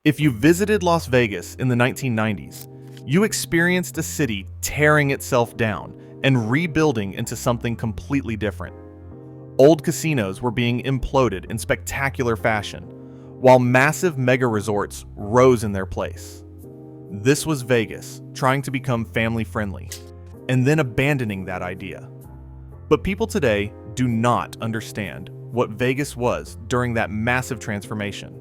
If you visited Las Vegas in the 1990s, you experienced a city tearing itself down and rebuilding into something completely different. Old casinos were being imploded in spectacular fashion, while massive mega resorts rose in their place. This was Vegas trying to become family-friendly, and then abandoning that idea. But people today do not understand what Vegas was during that massive transformation.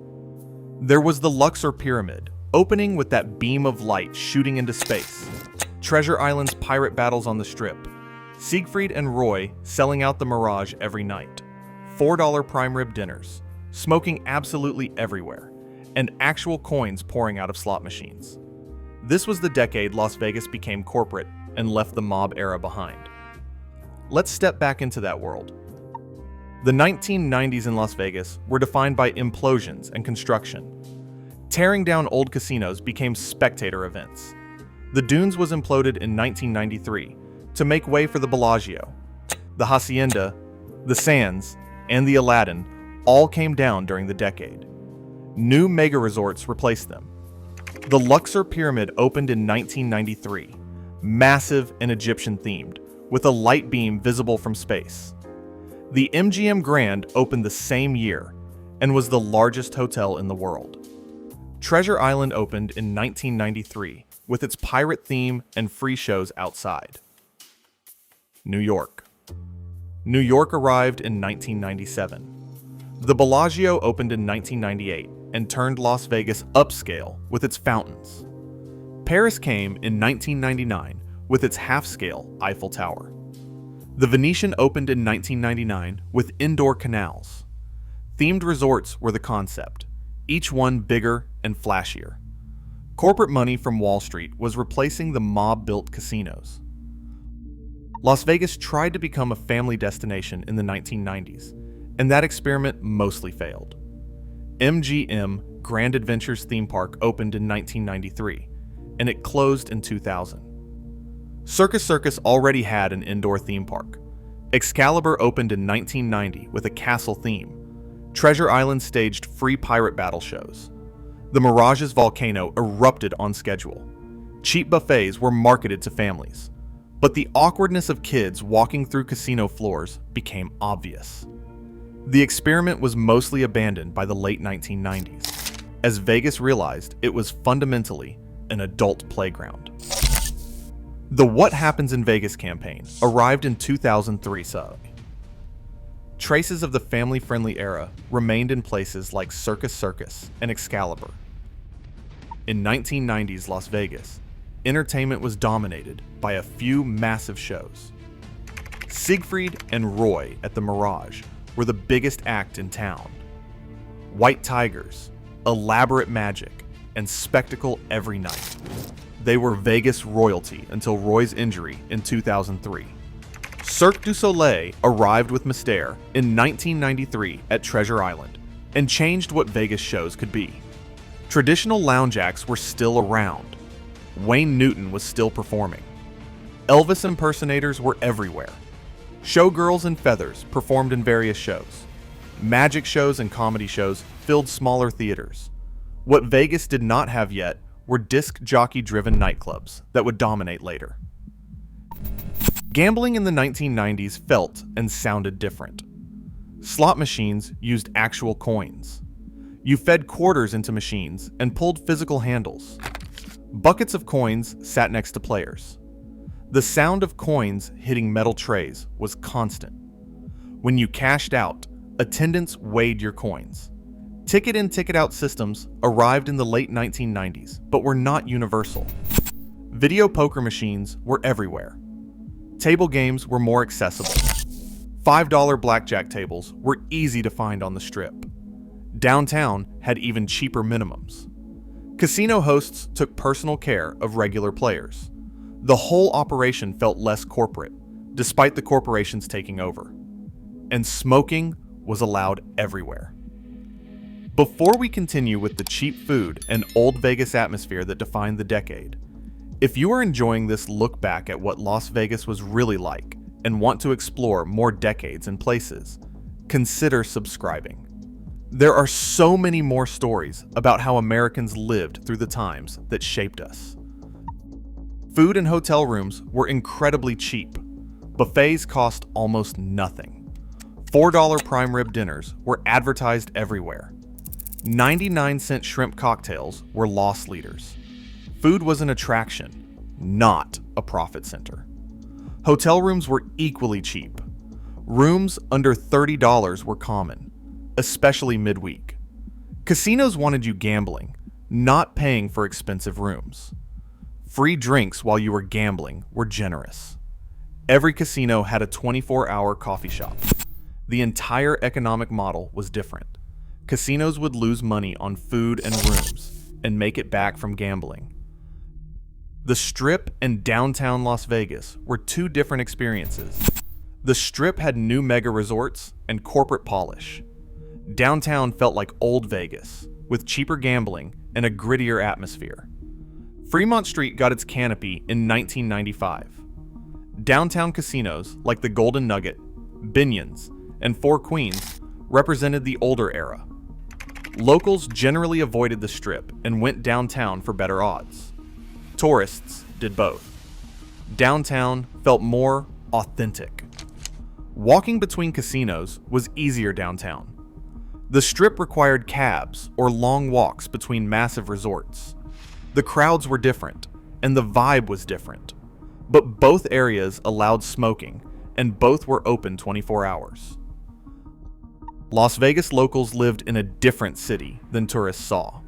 There was the Luxor Pyramid, opening with that beam of light shooting into space, Treasure Island's pirate battles on the Strip, Siegfried and Roy selling out the Mirage every night, $4 prime rib dinners, smoking absolutely everywhere, and actual coins pouring out of slot machines. This was the decade Las Vegas became corporate and left the mob era behind. Let's step back into that world. The 1990s in Las Vegas were defined by implosions and construction. Tearing down old casinos became spectator events. The Dunes was imploded in 1993 to make way for the Bellagio. The Hacienda, the Sands, and the Aladdin all came down during the decade. New mega resorts replaced them. The Luxor Pyramid opened in 1993, massive and Egyptian-themed, with a light beam visible from space. The MGM Grand opened the same year and was the largest hotel in the world. Treasure Island opened in 1993 with its pirate theme and free shows outside. New York. New York arrived in 1997. The Bellagio opened in 1998 and turned Las Vegas upscale with its fountains. Paris came in 1999 with its half-scale Eiffel Tower. The Venetian opened in 1999 with indoor canals. Themed resorts were the concept, each one bigger and flashier. Corporate money from Wall Street was replacing the mob-built casinos. Las Vegas tried to become a family destination in the 1990s, and that experiment mostly failed. MGM Grand Adventures theme park opened in 1993, and it closed in 2000. Circus Circus already had an indoor theme park. Excalibur opened in 1990 with a castle theme. Treasure Island staged free pirate battle shows. The Mirage's volcano erupted on schedule. Cheap buffets were marketed to families. But the awkwardness of kids walking through casino floors became obvious. The experiment was mostly abandoned by the late 1990s, as Vegas realized it was fundamentally an adult playground. The What Happens in Vegas campaign arrived in 2003. Traces of the family-friendly era remained in places like Circus Circus and Excalibur. In 1990s Las Vegas, entertainment was dominated by a few massive shows. Siegfried and Roy at the Mirage were the biggest act in town. White tigers, elaborate magic, and spectacle every night. They were Vegas royalty until Roy's injury in 2003. Cirque du Soleil arrived with Mystère in 1993 at Treasure Island and changed what Vegas shows could be. Traditional lounge acts were still around. Wayne Newton was still performing. Elvis impersonators were everywhere. Showgirls in feathers performed in various shows. Magic shows and comedy shows filled smaller theaters. What Vegas did not have yet were disc jockey-driven nightclubs that would dominate later. Gambling in the 1990s felt and sounded different. Slot machines used actual coins. You fed quarters into machines and pulled physical handles. Buckets of coins sat next to players. The sound of coins hitting metal trays was constant. When you cashed out, attendants weighed your coins. Ticket in, ticket out systems arrived in the late 1990s, but were not universal. Video poker machines were everywhere. Table games were more accessible. $5 blackjack tables were easy to find on the Strip. Downtown had even cheaper minimums. Casino hosts took personal care of regular players. The whole operation felt less corporate, despite the corporations taking over. And smoking was allowed everywhere. Before we continue with the cheap food and old Vegas atmosphere that defined the decade, if you are enjoying this look back at what Las Vegas was really like and want to explore more decades and places, consider subscribing. There are so many more stories about how Americans lived through the times that shaped us. Food and hotel rooms were incredibly cheap. Buffets cost almost nothing. $4 prime rib dinners were advertised everywhere. 99-cent shrimp cocktails were loss leaders. Food was an attraction, not a profit center. Hotel rooms were equally cheap. Rooms under $30 were common, especially midweek. Casinos wanted you gambling, not paying for expensive rooms. Free drinks while you were gambling were generous. Every casino had a 24-hour coffee shop. The entire economic model was different. Casinos would lose money on food and rooms and make it back from gambling. The Strip and downtown Las Vegas were two different experiences. The Strip had new mega resorts and corporate polish. Downtown felt like old Vegas, with cheaper gambling and a grittier atmosphere. Fremont Street got its canopy in 1995. Downtown casinos like the Golden Nugget, Binion's, and Four Queens represented the older era. Locals generally avoided the Strip and went downtown for better odds. Tourists did both. Downtown felt more authentic. Walking between casinos was easier downtown. The Strip required cabs or long walks between massive resorts. The crowds were different, and the vibe was different. But both areas allowed smoking, and both were open 24 hours. Las Vegas locals lived in a different city than tourists saw.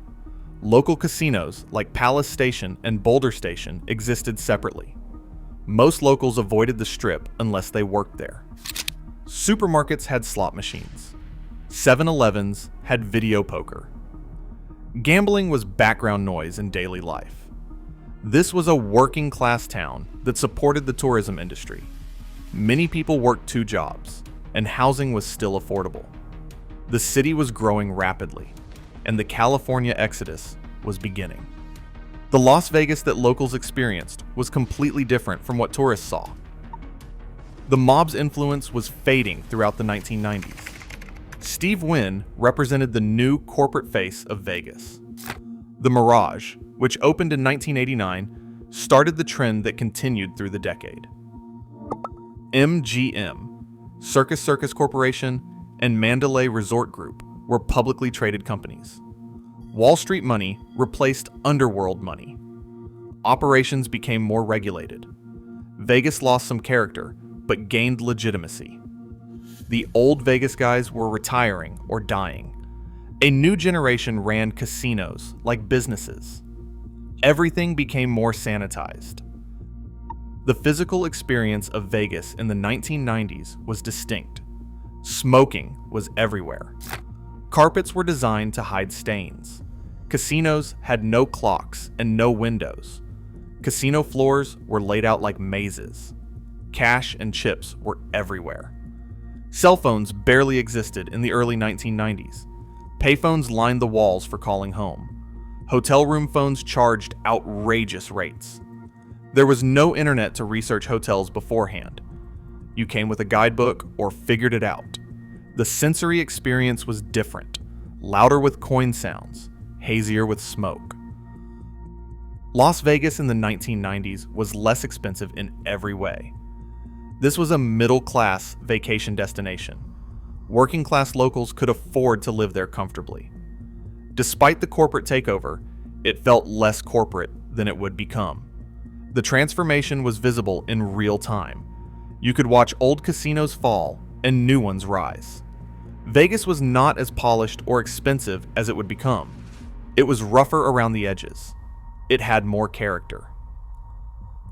Local casinos like Palace Station and Boulder Station existed separately. Most locals avoided the Strip unless they worked there. Supermarkets had slot machines. 7-Elevens had video poker. Gambling was background noise in daily life. This was a working-class town that supported the tourism industry. Many people worked 2 jobs, and housing was still affordable. The city was growing rapidly, and the California exodus was beginning. The Las Vegas that locals experienced was completely different from what tourists saw. The mob's influence was fading throughout the 1990s. Steve Wynn represented the new corporate face of Vegas. The Mirage, which opened in 1989, started the trend that continued through the decade. MGM, Circus Corporation, and Mandalay Resort Group were publicly traded companies. Wall Street money replaced underworld money. Operations became more regulated. Vegas lost some character, but gained legitimacy. The old Vegas guys were retiring or dying. A new generation ran casinos like businesses. Everything became more sanitized. The physical experience of Vegas in the 1990s was distinct. Smoking was everywhere. Carpets were designed to hide stains. Casinos had no clocks and no windows. Casino floors were laid out like mazes. Cash and chips were everywhere. Cell phones barely existed in the early 1990s. Payphones lined the walls for calling home. Hotel room phones charged outrageous rates. There was no internet to research hotels beforehand. You came with a guidebook or figured it out. The sensory experience was different, louder with coin sounds, hazier with smoke. Las Vegas in the 1990s was less expensive in every way. This was a middle-class vacation destination. Working-class locals could afford to live there comfortably. Despite the corporate takeover, it felt less corporate than it would become. The transformation was visible in real time. You could watch old casinos fall and new ones rise. Vegas was not as polished or expensive as it would become. It was rougher around the edges. It had more character.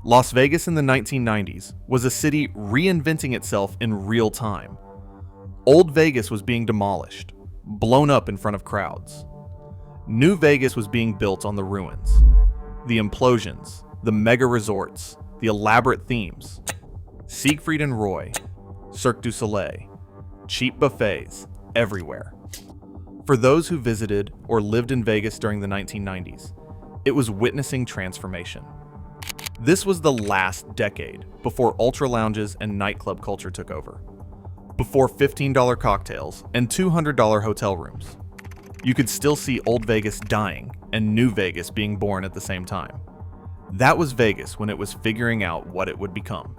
Las Vegas in the 1990s was a city reinventing itself in real time. Old Vegas was being demolished, blown up in front of crowds. New Vegas was being built on the ruins. The implosions, the mega resorts, the elaborate themes. Siegfried and Roy, Cirque du Soleil, cheap buffets everywhere. For those who visited or lived in Vegas during the 1990s, it was witnessing transformation. This was the last decade before ultra lounges and nightclub culture took over. Before $15 cocktails and $200 hotel rooms. you could still see old Vegas dying and new Vegas being born at the same time. That was Vegas when it was figuring out what it would become.